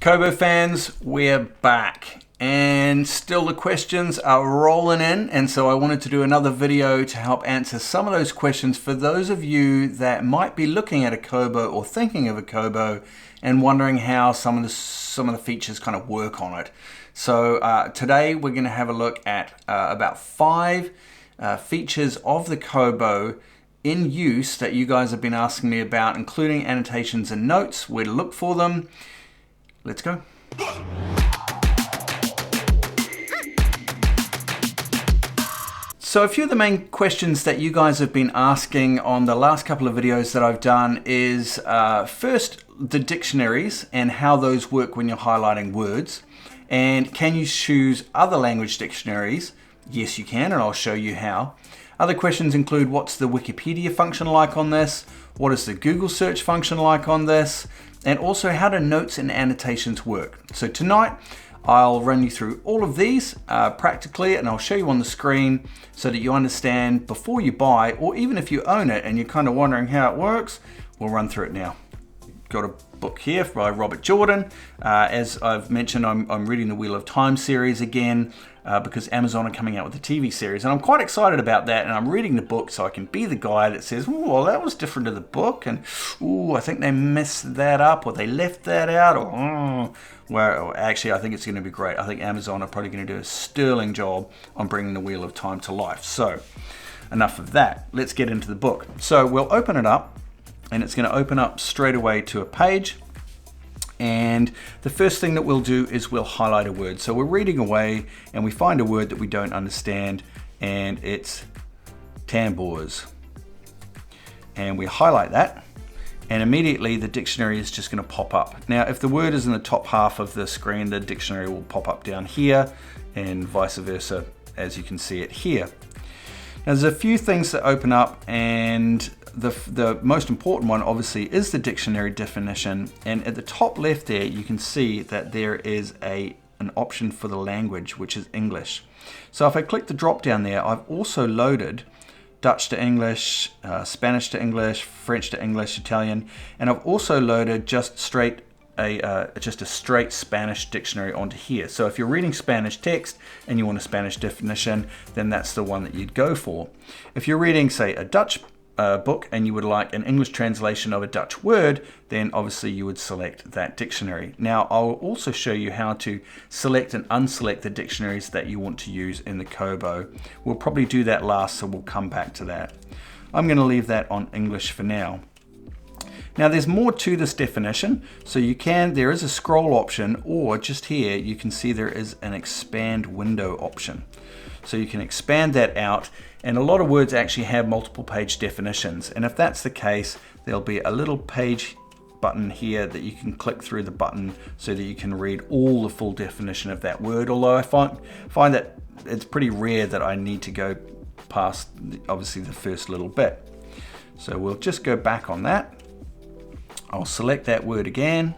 Kobo fans, we're back and still the questions are rolling in, and so I wanted to do another video to help answer some of those questions for those of you that might be looking at a Kobo or thinking of a Kobo and wondering how some of the features kind of work on it. So today we're going to have a look at about 5 features of the Kobo in use that you guys have been asking me about, including annotations and notes, where to look for them. Let's go. So a few of the main questions that you guys have been asking on the last couple of videos that I've done is first the dictionaries and how those work when you're highlighting words. And can you choose other language dictionaries? Yes, you can, and I'll show you how. Other questions include what's the Wikipedia function like on this? What is the Google search function like on this? And also how do notes and annotations work? So tonight, I'll run you through all of these practically, and I'll show you on the screen so that you understand before you buy, or even if you own it and you're kind of wondering how it works, we'll run through it now. Got a book here by Robert Jordan. As I've mentioned, I'm reading the Wheel of Time series again because Amazon are coming out with a TV series, and I'm quite excited about that. And I'm reading the book so I can be the guy that says, "Oh, well, that was different to the book," and "Oh, I think they messed that up, or they left that out," or "Oh." Well, actually, I think it's going to be great. I think Amazon are probably going to do a sterling job on bringing the Wheel of Time to life. So, enough of that. Let's get into the book. So we'll open it up, and it's going to open up straight away to a page. And the first thing that we'll do is we'll highlight a word. So we're reading away and we find a word that we don't understand, and it's tambours. And we highlight that, and immediately the dictionary is just going to pop up. Now, if the word is in the top half of the screen, the dictionary will pop up down here, and vice versa, as you can see it here. Now, there's a few things that open up, and the most important one obviously is the dictionary definition, and at the top left there you can see that there is an option for the language, which is English. So if I click the drop down there, I've also loaded Dutch to English, Spanish to English, French to English, Italian, and I've also loaded just a straight Spanish dictionary onto here. So if you're reading Spanish text and you want a Spanish definition, then that's the one that you'd go for. If you're reading, say, a Dutch book and you would like an English translation of a Dutch word, then obviously you would select that dictionary. Now, I'll also show you how to select and unselect the dictionaries that you want to use in the Kobo. We'll probably do that last, so we'll come back to that. I'm going to leave that on English for now. Now, there's more to this definition, so there is a scroll option, or just here you can see there is an expand window option. So you can expand that out, and a lot of words actually have multiple page definitions, and if that's the case, there'll be a little page button here that you can click through the button so that you can read all the full definition of that word, although I find that it's pretty rare that I need to go past obviously the first little bit. So we'll just go back on that. I'll select that word again.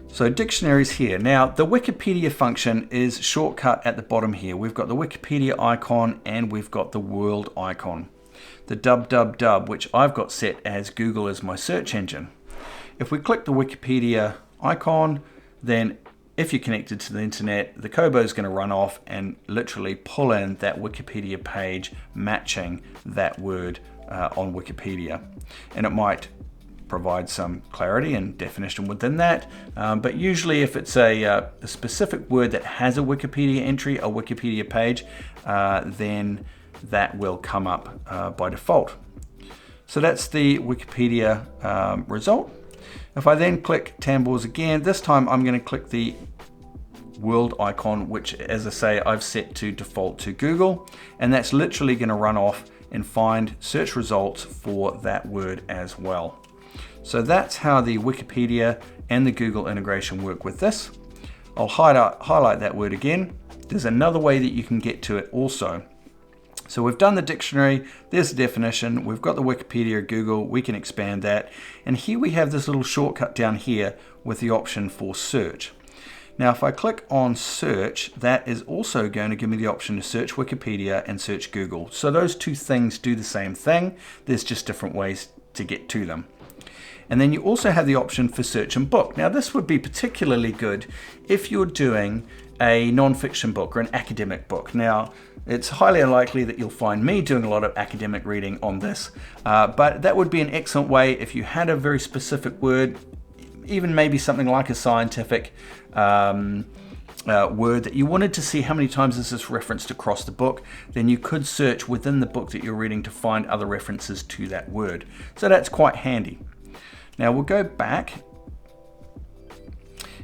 So dictionaries here. Now, the Wikipedia function is shortcut at the bottom here. We've got the Wikipedia icon and we've got the world icon. The www, which I've got set as Google as my search engine. If we click the Wikipedia icon, then if you're connected to the internet, the Kobo is going to run off and literally pull in that Wikipedia page matching that word on Wikipedia. And it might provide some clarity and definition within that, but usually if it's a specific word that has a Wikipedia entry, a Wikipedia page, then that will come up by default. So that's the Wikipedia result. If I then click tambours again, this time I'm going to click the world icon, which, as I say, I've set to default to Google, and that's literally going to run off and find search results for that word as well. So that's how the Wikipedia and the Google integration work with this. I'll highlight that word again. There's another way that you can get to it also. So we've done the dictionary, there's the definition, we've got the Wikipedia, Google, we can expand that. And here we have this little shortcut down here with the option for search. Now, if I click on search, that is also going to give me the option to search Wikipedia and search Google. So those two things do the same thing. There's just different ways to get to them. And then you also have the option for search and book. Now this would be particularly good if you're doing a non-fiction book or an academic book. Now it's highly unlikely that you'll find me doing a lot of academic reading on this, but that would be an excellent way if you had a very specific word, even maybe something like a scientific word that you wanted to see how many times is this referenced across the book, then you could search within the book that you're reading to find other references to that word. So that's quite handy. Now we'll go back,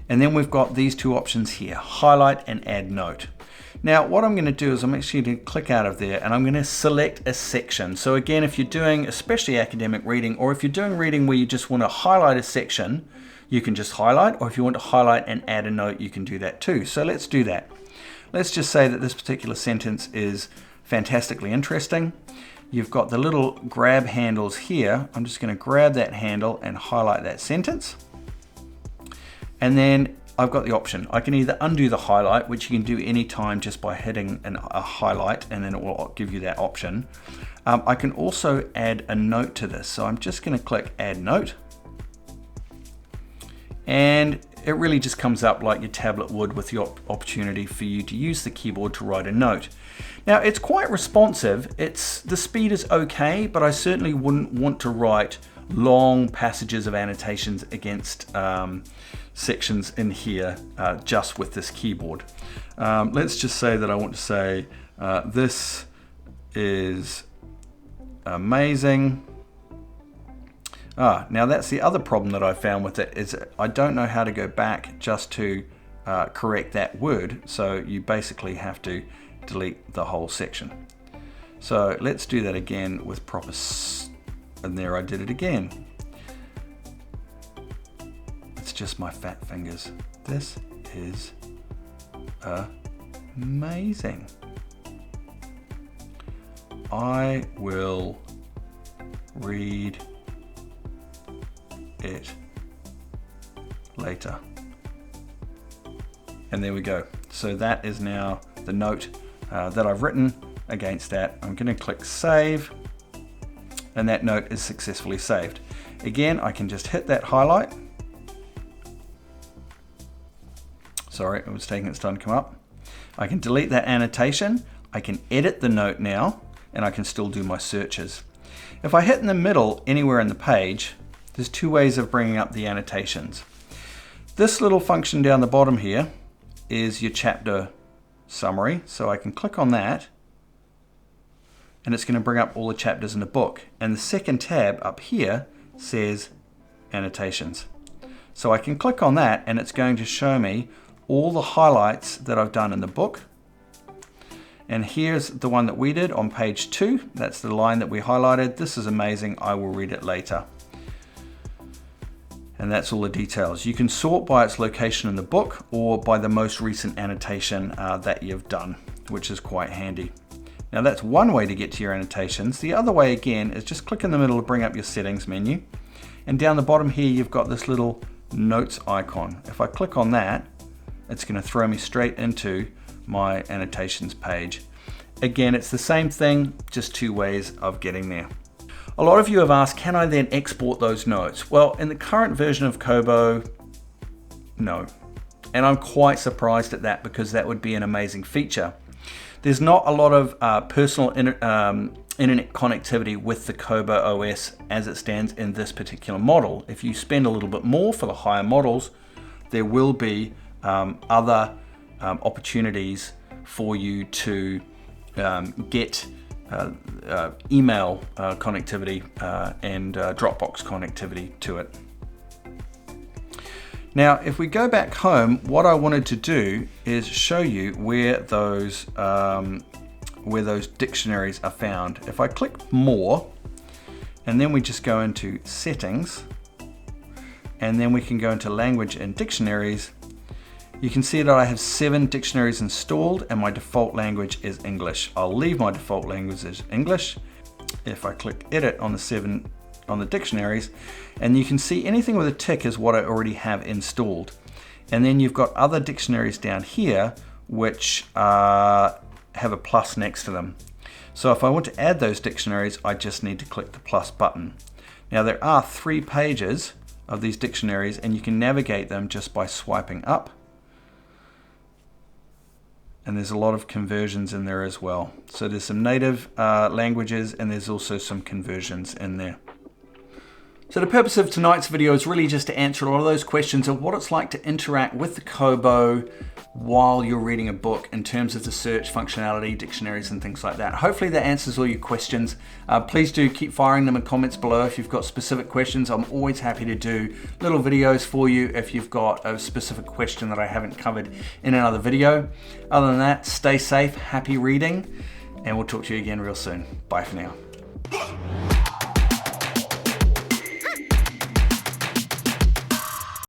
and then we've got these two options here, highlight and add note. Now what I'm going to do is I'm actually going to click out of there and I'm going to select a section. So again, if you're doing especially academic reading, or if you're doing reading where you just want to highlight a section, you can just highlight, or if you want to highlight and add a note, you can do that too. So let's do that. Let's just say that this particular sentence is fantastically interesting. You've got the little grab handles here. I'm just going to grab that handle and highlight that sentence. And then I've got the option. I can either undo the highlight, which you can do anytime just by hitting a highlight, and then it will give you that option. I can also add a note to this. So I'm just going to click add note. And it really just comes up like your tablet would, with the opportunity for you to use the keyboard to write a note. Now it's quite responsive. The speed is okay, but I certainly wouldn't want to write long passages of annotations against sections in here just with this keyboard. Let's just say that I want to say this is amazing. Now that's the other problem that I found with it, is I don't know how to go back just to correct that word. So you basically have to delete the whole section. So let's do that again with proper, and there I did it again. It's just my fat fingers. This is amazing. I will read it later. And there we go. So that is now the note that I've written against that. I'm going to click save, and that note is successfully saved. Again, I can just hit that highlight. Sorry, it was taking its time to come up. I can delete that annotation. I can edit the note now, and I can still do my searches. If I hit in the middle anywhere in the page, there's two ways of bringing up the annotations. This little function down the bottom here is your chapter summary. So I can click on that, and it's going to bring up all the chapters in the book. And the second tab up here says annotations. So I can click on that, and it's going to show me all the highlights that I've done in the book. And here's the one that we did on page 2. That's the line that we highlighted. This is amazing. I will read it later. And that's all the details. You can sort by its location in the book or by the most recent annotation that you've done, which is quite handy. Now that's one way to get to your annotations. The other way again is just click in the middle to bring up your settings menu. And down the bottom here, you've got this little notes icon. If I click on that, it's going to throw me straight into my annotations page. Again, it's the same thing, just two ways of getting there. A lot of you have asked, can I then export those notes? Well, in the current version of Kobo, no. And I'm quite surprised at that, because that would be an amazing feature. There's not a lot of personal internet connectivity with the Kobo OS as it stands in this particular model. If you spend a little bit more for the higher models, there will be other opportunities for you to get email connectivity and Dropbox connectivity to it. Now, if we go back home, what I wanted to do is show you where those dictionaries are found. If I click more, and then we just go into settings, and then we can go into language and dictionaries, you can see that I have 7 dictionaries installed, and my default language is English. I'll leave my default language as English. If I click edit on the 7 on the dictionaries, and you can see anything with a tick is what I already have installed. And then you've got other dictionaries down here which have a plus next to them. So if I want to add those dictionaries, I just need to click the plus button. Now there are 3 pages of these dictionaries, and you can navigate them just by swiping up. And there's a lot of conversions in there as well. So there's some native languages, and there's also some conversions in there. So the purpose of tonight's video is really just to answer a lot of those questions of what it's like to interact with the Kobo while you're reading a book in terms of the search functionality, dictionaries, and things like that. Hopefully that answers all your questions. Please do keep firing them in comments below if you've got specific questions. I'm always happy to do little videos for you if you've got a specific question that I haven't covered in another video. Other than that, stay safe, happy reading, and we'll talk to you again real soon. Bye for now.